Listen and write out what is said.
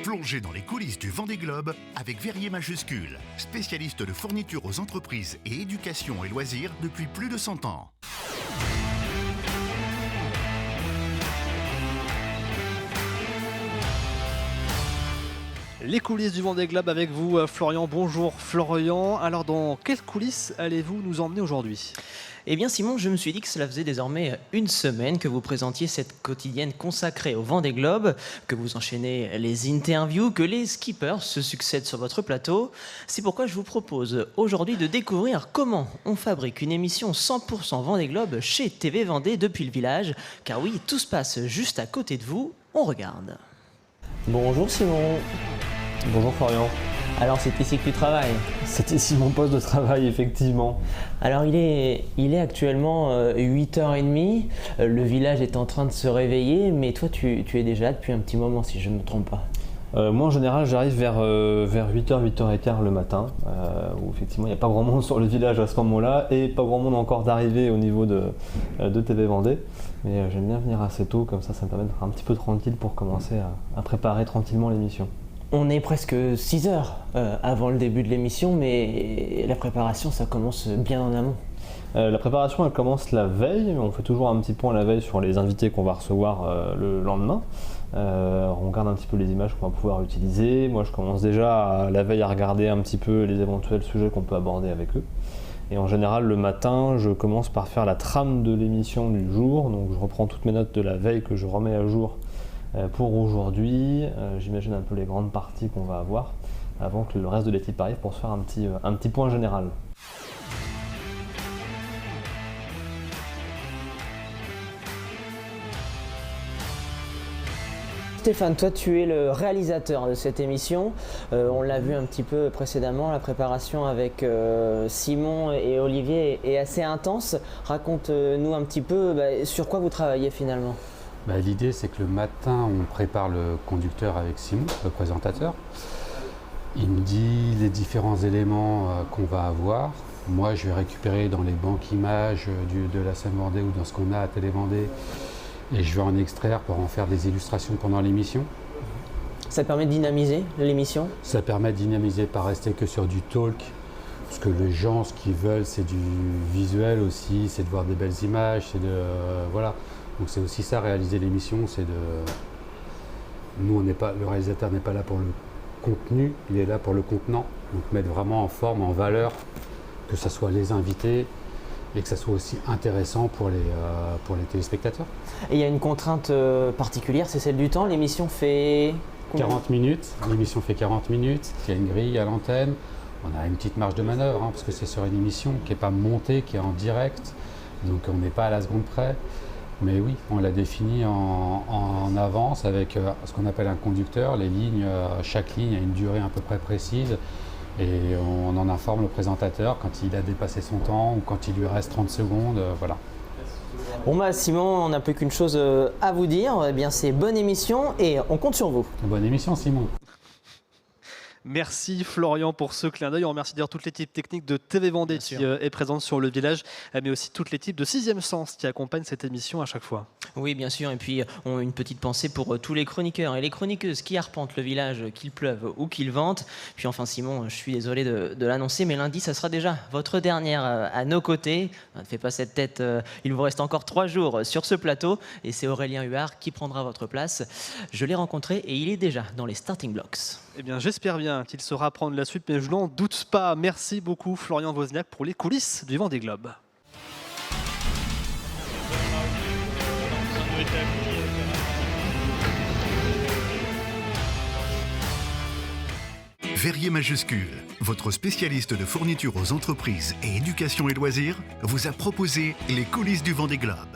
Plongez dans les coulisses du Vendée Globe avec Verrier Majuscule, spécialiste de fourniture aux entreprises et éducation et loisirs depuis plus de 100 ans. Les coulisses du Vendée Globe avec vous, Florian. Bonjour Florian. Alors dans quelles coulisses allez-vous nous emmener aujourd'hui ? Eh bien Simon, je me suis dit que cela faisait désormais une semaine que vous présentiez cette quotidienne consacrée au Vendée Globe, que vous enchaînez les interviews, que les skippers se succèdent sur votre plateau. C'est pourquoi je vous propose aujourd'hui de découvrir comment on fabrique une émission 100% Vendée Globe chez TV Vendée depuis le village. Car oui, tout se passe juste à côté de vous. On regarde. Bonjour Simon. Bonjour Florian. Alors c'est ici que tu travailles ? C'est ici mon poste de travail, effectivement. Alors il est actuellement 8h30, le village est en train de se réveiller, mais toi tu es déjà là depuis un petit moment si je ne me trompe pas. Moi en général j'arrive vers 8h, 8h15 le matin, où effectivement il n'y a pas grand monde sur le village à ce moment-là, et pas grand monde encore d'arriver au niveau de TV Vendée. Mais j'aime bien venir assez tôt, comme ça me permet d'être un petit peu tranquille pour commencer à préparer tranquillement l'émission. On est presque 6 heures avant le début de l'émission, mais la préparation, ça commence bien en amont. La préparation, elle commence la veille. On fait toujours un petit point la veille sur les invités qu'on va recevoir le lendemain. On regarde un petit peu les images qu'on va pouvoir utiliser. Moi, je commence déjà la veille à regarder un petit peu les éventuels sujets qu'on peut aborder avec eux. Et en général, le matin, je commence par faire la trame de l'émission du jour. Donc, je reprends toutes mes notes de la veille que je remets à jour pour aujourd'hui. J'imagine un peu les grandes parties qu'on va avoir avant que le reste de l'équipe arrive pour se faire un petit point général. Stéphane, toi tu es le réalisateur de cette émission. On l'a vu un petit peu précédemment, la préparation avec Simon et Olivier est assez intense. Raconte-nous un petit peu sur quoi vous travaillez finalement. L'idée, c'est que le matin, on prépare le conducteur avec Simon, le présentateur. Il nous dit les différents éléments qu'on va avoir. Moi, je vais récupérer dans les banques images de la Seine-Vendée ou dans ce qu'on a à Télé Vendée et je vais en extraire pour en faire des illustrations pendant l'émission. Ça permet de dynamiser l'émission ? Ça permet de dynamiser, pas rester que sur du talk. Parce que les gens, ce qu'ils veulent, c'est du visuel aussi, c'est de voir des belles images, c'est de... voilà. Donc c'est aussi ça, réaliser l'émission, c'est de... Nous, le réalisateur n'est pas là pour le contenu, il est là pour le contenant. Donc mettre vraiment en forme, en valeur, que ce soit les invités et que ça soit aussi intéressant pour les téléspectateurs. Et il y a une contrainte particulière, c'est celle du temps. L'émission fait... 40 minutes, l'émission fait 40 minutes, il y a une grille à l'antenne. On a une petite marge de manœuvre, parce que c'est sur une émission qui n'est pas montée, qui est en direct. Donc on n'est pas à la seconde près. Mais oui, on l'a défini en avance avec ce qu'on appelle un conducteur. Les lignes, chaque ligne a une durée à peu près précise et on en informe le présentateur quand il a dépassé son temps ou quand il lui reste 30 secondes, voilà. Bon Simon, on n'a plus qu'une chose à vous dire, eh bien c'est bonne émission et on compte sur vous. Bonne émission Simon. Merci Florian pour ce clin d'œil. On remercie d'ailleurs toute l'équipe technique de TV Vendée qui est présente sur le village, mais aussi toute l'équipe de 6e Sens qui accompagne cette émission à chaque fois. Oui, bien sûr. Et puis, on a une petite pensée pour tous les chroniqueurs et les chroniqueuses qui arpentent le village, qu'il pleuve ou qu'il vente. Puis enfin, Simon, je suis désolé de l'annoncer, mais lundi, ça sera déjà votre dernière à nos côtés. Ne faites pas cette tête. Il vous reste encore 3 jours sur ce plateau et c'est Aurélien Huard qui prendra votre place. Je l'ai rencontré et il est déjà dans les starting blocks. Eh bien, j'espère bien qu'il saura prendre la suite, mais je n'en doute pas. Merci beaucoup, Florian Wozniak, pour les coulisses du Vendée Globe. Verrier Majuscule, votre spécialiste de fourniture aux entreprises et éducation et loisirs, vous a proposé les coulisses du Vendée Globe.